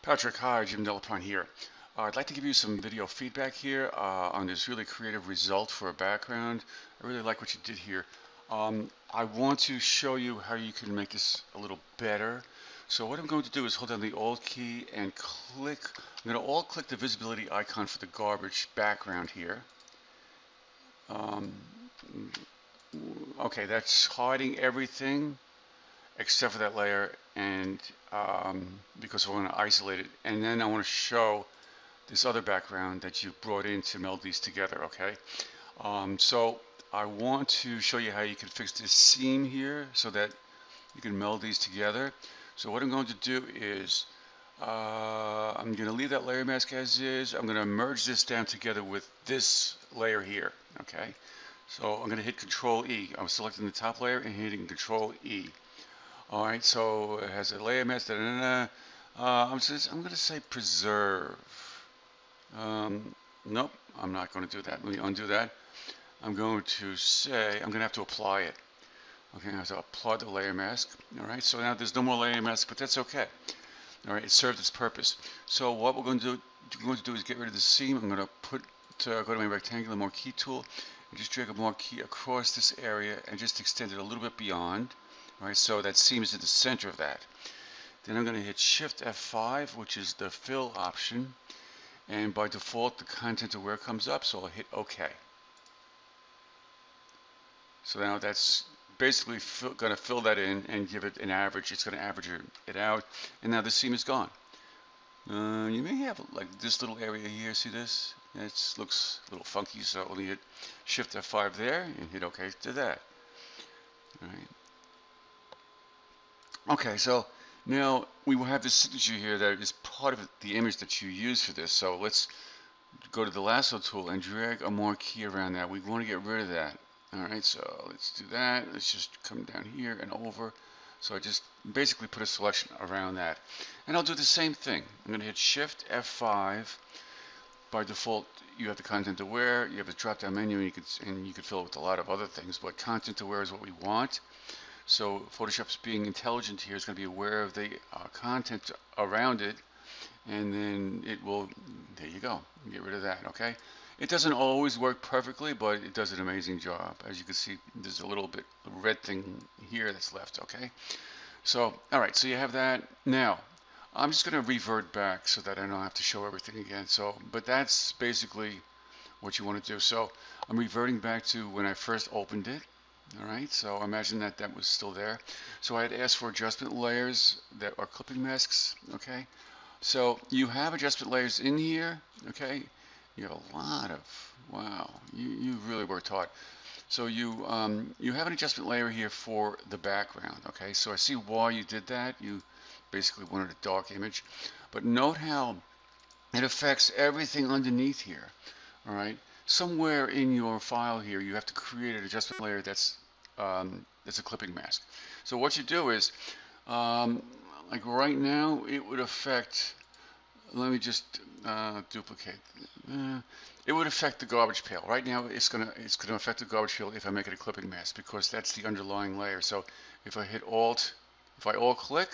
Patrick, hi, Jim Delapine here. I'd like to give you some video feedback here on this really creative result for a background. I really like what you did here. I want to show you how you can make this a little better. So what I'm going to do is hold down the Alt key and click. I'm going to alt click the visibility icon for the garbage background here. Um, okay, that's hiding everything except for that layer, and because I want to isolate it. And then I want to show this other background that you brought in to meld these together, okay? So I want to show you how you can fix this seam here so that you can meld these together. So what I'm going to do is I'm going to leave that layer mask as is. I'm going to merge this down together with this layer here, okay? So I'm going to hit Control E. I'm selecting the top layer and hitting Control E. All right, so it has a layer mask. I'm going to say preserve. Nope, I'm not going to do that. Let me undo that. I'm going to say, I'm going to have to apply it. Okay, I have to apply the layer mask. All right, so now there's no more layer mask, but that's okay. All right, it served its purpose. So what we're going to do is get rid of the seam. I'm going to go to my rectangular marquee tool and just drag a marquee across this area and just extend it a little bit beyond. All right, so that seam is in the center of that. Then I'm going to hit Shift F5, which is the fill option. And by default, the content aware comes up, so I'll hit OK. So now that's basically going to fill that in and give it an average. It's going to average it out, and now the seam is gone. You may have like this little area here. See this? It looks a little funky, so only hit Shift F5 there and hit OK to that. All right. Okay, so now we will have this signature here that is part of the image that you use for this. So let's go to the lasso tool and drag a marquee around that. We want to get rid of that. All right, so let's do that. Let's just come down here and over. So I just basically put a selection around that. And I'll do the same thing. I'm going to hit Shift F5. By default, you have the content aware. You have a drop-down menu, and you could fill it with a lot of other things. But content aware is what we want. So Photoshop's being intelligent here. It's going to be aware of the content around it, and then it will, there you go, get rid of that, okay? It doesn't always work perfectly, but it does an amazing job. As you can see, there's a little bit red thing here that's left, okay? So, all right, so you have that. Now, I'm just going to revert back so that I don't have to show everything again. So, but that's basically what you want to do. So I'm reverting back to when I first opened it. All right, so imagine that that was still there. So I had asked for adjustment layers that are clipping masks, okay? So you have adjustment layers in here, okay? You have a lot of, wow, you really worked hard. So you have an adjustment layer here for the background, okay? So I see why you did that. You basically wanted a dark image. But note how it affects everything underneath here, all right? Somewhere in your file here, you have to create an adjustment layer that's a clipping mask. So what you do is, um, like right now, it would affect, let me just duplicate. It would affect the garbage pail. Right now, it's gonna affect the garbage pail if I make it a clipping mask because that's the underlying layer. So if I hit Alt, if I alt click,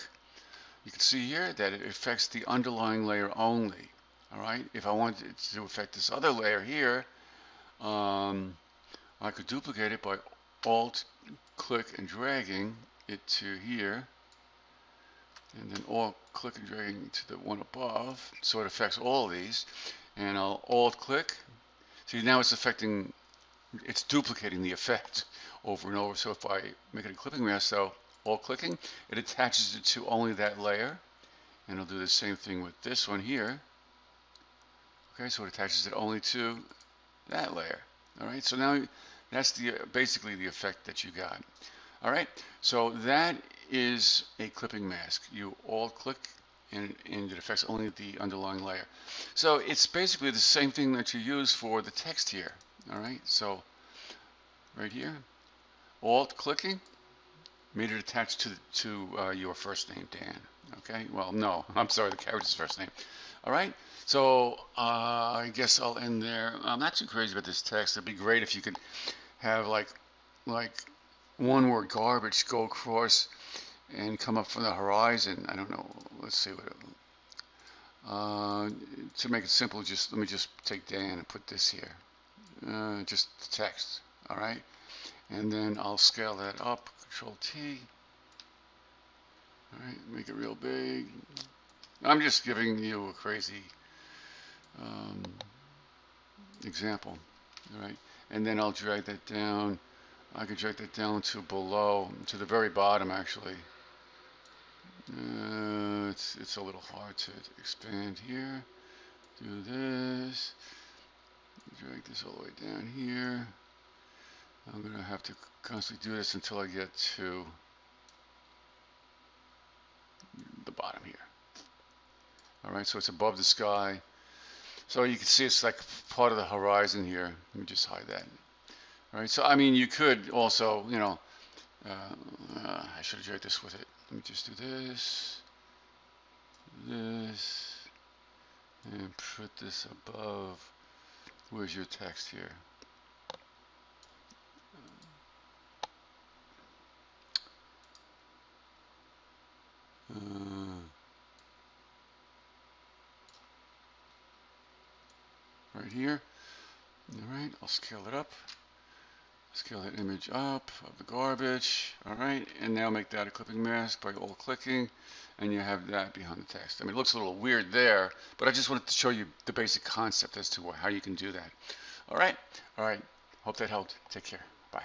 you can see here that it affects the underlying layer only. All right. If I want it to affect this other layer here, I could duplicate it by Alt click and dragging it to here, and then Alt click and dragging to the one above, so it affects all of these. And I'll Alt click. See, now it's duplicating the effect over and over. So if I make it a clipping mask, so Alt clicking, it attaches it to only that layer. And I'll do the same thing with this one here. Okay, so it attaches it only to that layer. All right, so now that's basically the effect that you got. All right, so that is a clipping mask. You alt click and it affects only the underlying layer. So it's basically the same thing that you use for the text here. All right, so right here, alt clicking made it attached to your first name, Dan. Okay, well, no, I'm sorry, the character's first name. All right, so I guess I'll end there. I'm not too crazy about this text. It'd be great if you could have like one word garbage go across and come up from the horizon. I don't know. Let's see what. To make it simple, let me just take Dan and put this here. Just the text. All right. And then I'll scale that up. Control T. All right. Make it real big. I'm just giving you a crazy um, example. All right. And then I'll drag that down. I could drag that down to below, to the very bottom actually. It's a little hard to expand here. Do this. Drag this all the way down here. I'm going to have to constantly do this until I get to the bottom here. Alright, so it's above the sky. So you can see it's like part of the horizon here. Let me just hide that. Alright, so I mean you could also, you know, I should have dragged this with it. Let me just do this, this, and put this above. Where's your text here? Right here. Alright, I'll scale it up. Scale that image up of the garbage. Alright, and now make that a clipping mask by alt clicking, and you have that behind the text. I mean, it looks a little weird there, but I just wanted to show you the basic concept as to how you can do that. Alright, hope that helped. Take care. Bye.